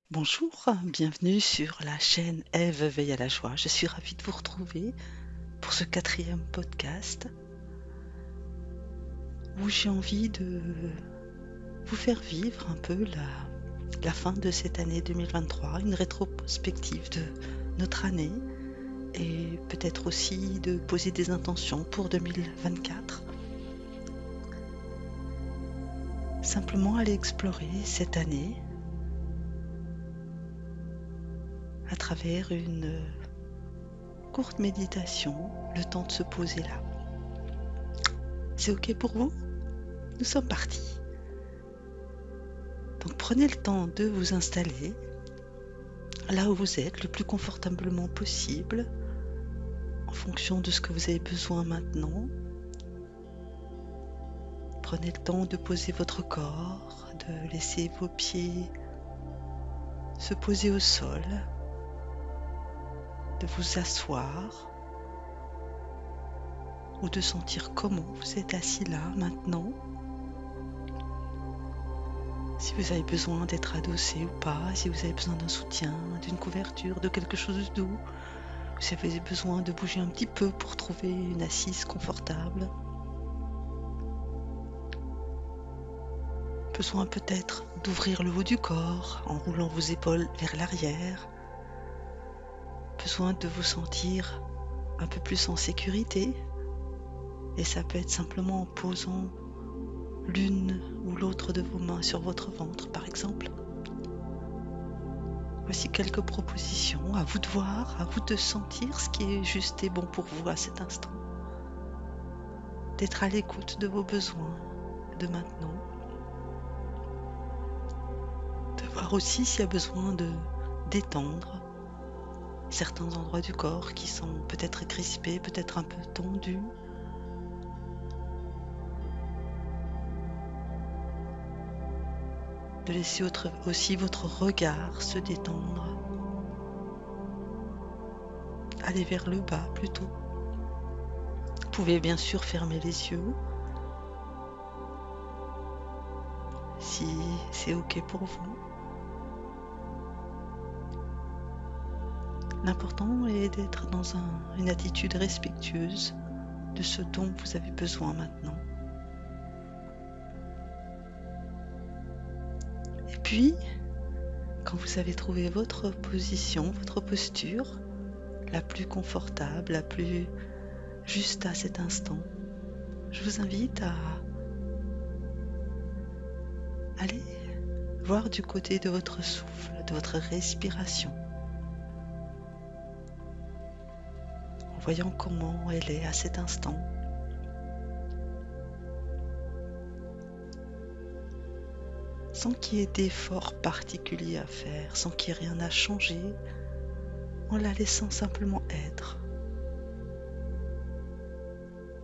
Bonjour, bienvenue sur la chaîne Ève veille à la joie. Je suis ravie de vous retrouver pour ce 4e podcast où j'ai envie de vous faire vivre un peu la fin de cette année 2023, une rétrospective de notre année et peut-être aussi de poser des intentions pour 2024. Simplement aller explorer cette année à travers une courte méditation, le temps de se poser là. C'est ok pour vous? Nous sommes partis. Donc prenez le temps de vous installer là où vous êtes le plus confortablement possible en fonction de ce que vous avez besoin maintenant. Prenez le temps de poser votre corps, de laisser vos pieds se poser au sol, de vous asseoir ou de sentir comment vous êtes assis là maintenant. Si vous avez besoin d'être adossé ou pas, si vous avez besoin d'un soutien, d'une couverture, de quelque chose de doux, si vous avez besoin de bouger un petit peu pour trouver une assise confortable. Besoin peut-être d'ouvrir le haut du corps en roulant vos épaules vers l'arrière. Besoin de vous sentir un peu plus en sécurité. Et ça peut être simplement en posant l'une ou l'autre de vos mains sur votre ventre, par exemple. Voici quelques propositions, à vous de voir, à vous de sentir ce qui est juste et bon pour vous à cet instant. D'être à l'écoute de vos besoins de maintenant. De voir aussi s'il y a besoin de détendre certains endroits du corps qui sont peut-être crispés, peut-être un peu tendus. De laisser aussi votre regard se détendre. Aller vers le bas plutôt. Vous pouvez bien sûr fermer les yeux si c'est ok pour vous. L'important est d'être dans une attitude respectueuse de ce dont vous avez besoin maintenant. Et puis, quand vous avez trouvé votre position, votre posture, la plus confortable, la plus juste à cet instant, je vous invite à aller voir du côté de votre souffle, de votre respiration, en voyant comment elle est à cet instant. Sans qu'il y ait d'efforts particuliers à faire, sans qu'il y ait rien à changer, en la laissant simplement être,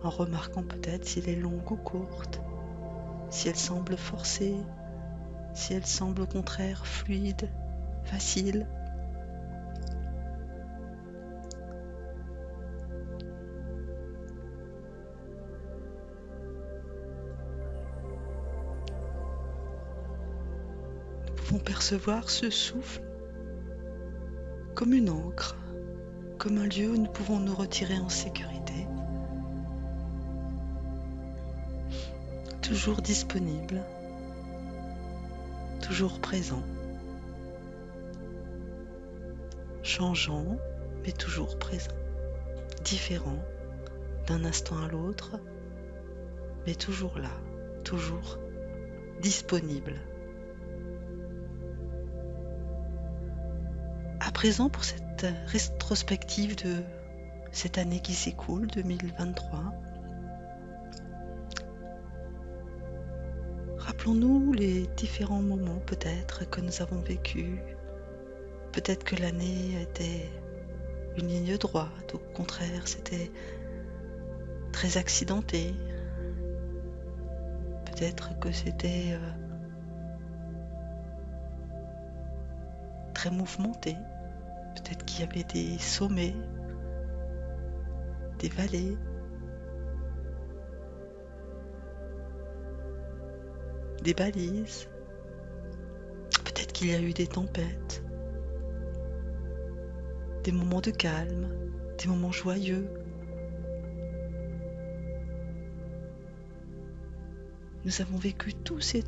en remarquant peut-être si elle est longue ou courte, si elle semble forcée, si elle semble au contraire fluide, facile. Nous pouvons percevoir ce souffle comme une ancre, comme un lieu où nous pouvons nous retirer en sécurité, toujours disponible, toujours présent, changeant mais toujours présent, différent d'un instant à l'autre, mais toujours là, toujours disponible. À présent, pour cette rétrospective de cette année qui s'écoule, 2023, rappelons-nous les différents moments peut-être que nous avons vécus. Peut-être que l'année était une ligne droite, au contraire, c'était très accidenté. Peut-être que c'était très mouvementé. Peut-être qu'il y avait des sommets, des vallées, des balises. Peut-être qu'il y a eu des tempêtes, des moments de calme, des moments joyeux. Nous avons vécu tous ces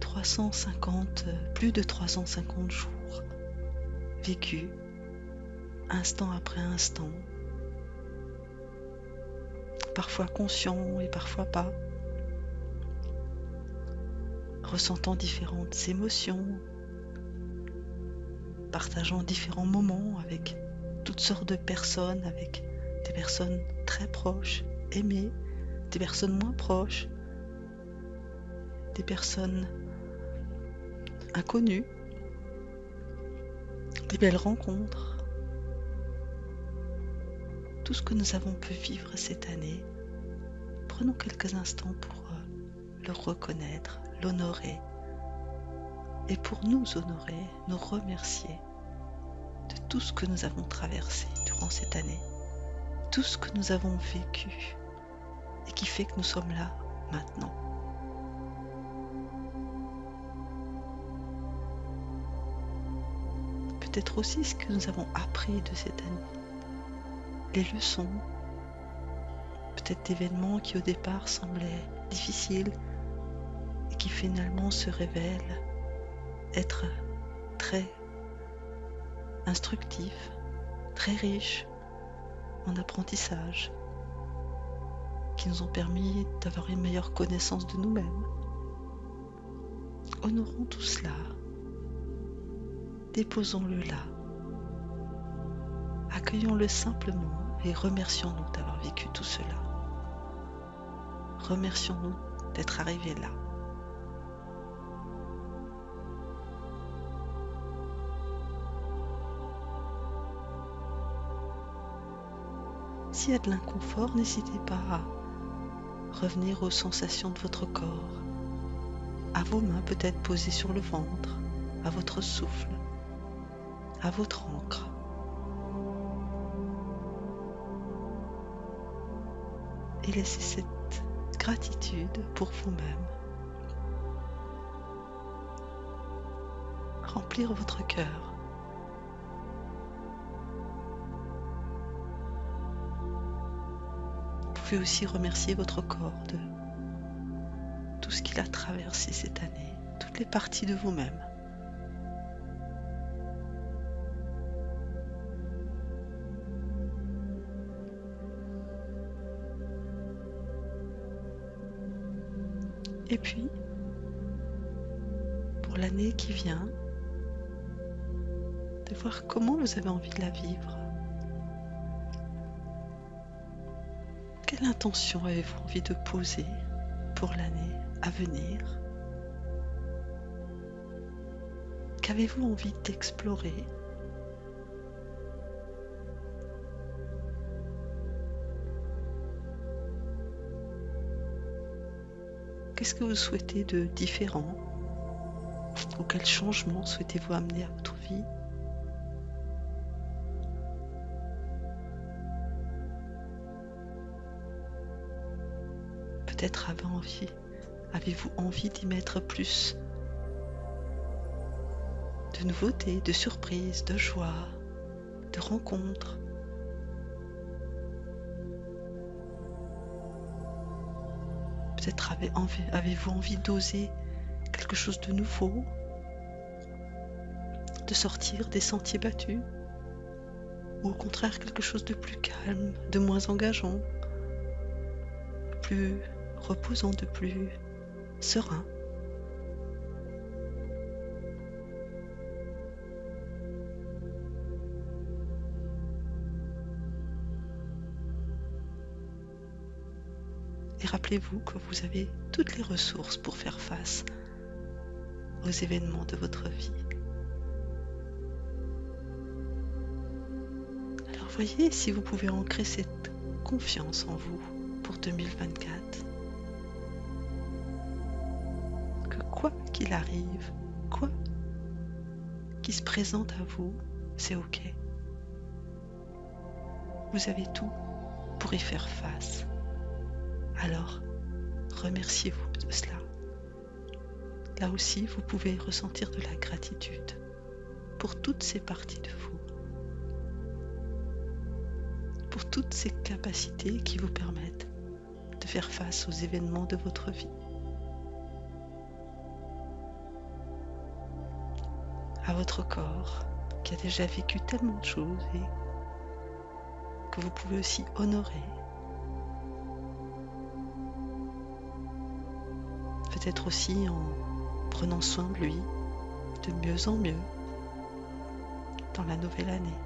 plus de 350 jours, vécus instant après instant, parfois conscients et parfois pas, ressentant différentes émotions, partageant différents moments avec toutes sortes de personnes, avec des personnes très proches, aimées, des personnes moins proches, des personnes inconnues, des belles rencontres. Tout ce que nous avons pu vivre cette année, prenons quelques instants pour le reconnaître, l'honorer, et pour nous honorer, nous remercier de tout ce que nous avons traversé durant cette année, tout ce que nous avons vécu et qui fait que nous sommes là maintenant. Peut-être aussi ce que nous avons appris de cette année, les leçons, peut-être d'événements qui au départ semblaient difficiles et qui finalement se révèlent être très instructifs, très riches en apprentissage, qui nous ont permis d'avoir une meilleure connaissance de nous-mêmes. Honorons tout cela. Déposons-le là. Accueillons-le simplement et remercions-nous d'avoir vécu tout cela. Remercions-nous d'être arrivés là. S'il y a de l'inconfort, n'hésitez pas à revenir aux sensations de votre corps, à vos mains peut-être posées sur le ventre, à votre souffle, à votre ancre. Et laissez cette gratitude pour vous-même remplir votre cœur. Vous pouvez aussi remercier votre corps de tout ce qu'il a traversé cette année, toutes les parties de vous-même. Et puis, pour l'année qui vient, de voir comment vous avez envie de la vivre. Quelle intention avez-vous envie de poser pour l'année à venir? Qu'avez-vous envie d'explorer? Qu'est-ce que vous souhaitez de différent? Ou quel changement souhaitez-vous amener à votre vie? Peut-être avez-vous envie d'y mettre plus de nouveautés, de surprises, de joie, de rencontres. Peut-être avez-vous envie d'oser quelque chose de nouveau, de sortir des sentiers battus, ou au contraire quelque chose de plus calme, de moins engageant, de plus reposant, de plus serein. Et rappelez-vous que vous avez toutes les ressources pour faire face aux événements de votre vie. Alors voyez si vous pouvez ancrer cette confiance en vous pour 2024. Que quoi qu'il arrive, quoi qui se présente à vous, c'est ok. Vous avez tout pour y faire face. Alors, remerciez-vous de cela. Là aussi, vous pouvez ressentir de la gratitude pour toutes ces parties de vous, pour toutes ces capacités qui vous permettent de faire face aux événements de votre vie. À votre corps qui a déjà vécu tellement de choses et que vous pouvez aussi honorer. Peut-être aussi en prenant soin de lui de mieux en mieux dans la nouvelle année.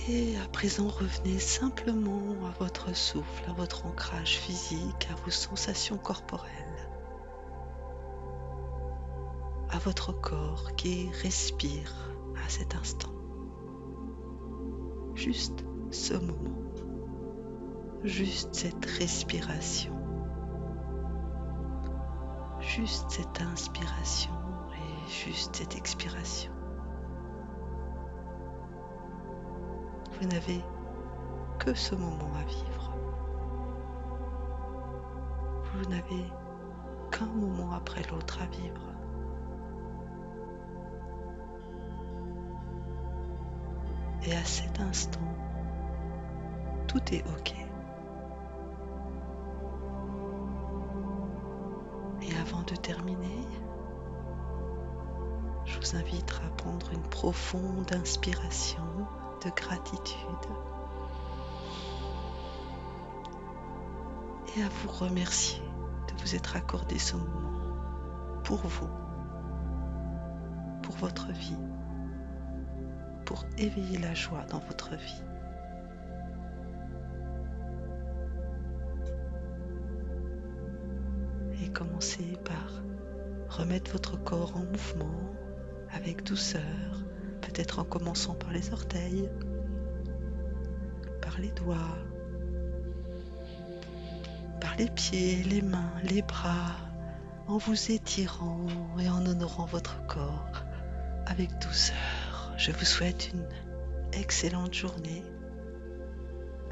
Et à présent, revenez simplement à votre souffle, à votre ancrage physique, à vos sensations corporelles, à votre corps qui respire à cet instant. Juste ce moment, juste cette respiration, juste cette inspiration et juste cette expiration. Vous n'avez que ce moment à vivre. Vous n'avez qu'un moment après l'autre à vivre. Et à cet instant, tout est OK. Et avant de terminer, je vous invite à prendre une profonde inspiration de gratitude et à vous remercier de vous être accordé ce moment pour vous, pour votre vie, pour éveiller la joie dans votre vie. Et commencez par remettre votre corps en mouvement avec douceur, peut-être en commençant par les orteils, par les doigts, par les pieds, les mains, les bras, en vous étirant et en honorant votre corps avec douceur. Je vous souhaite une excellente journée.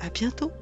À bientôt!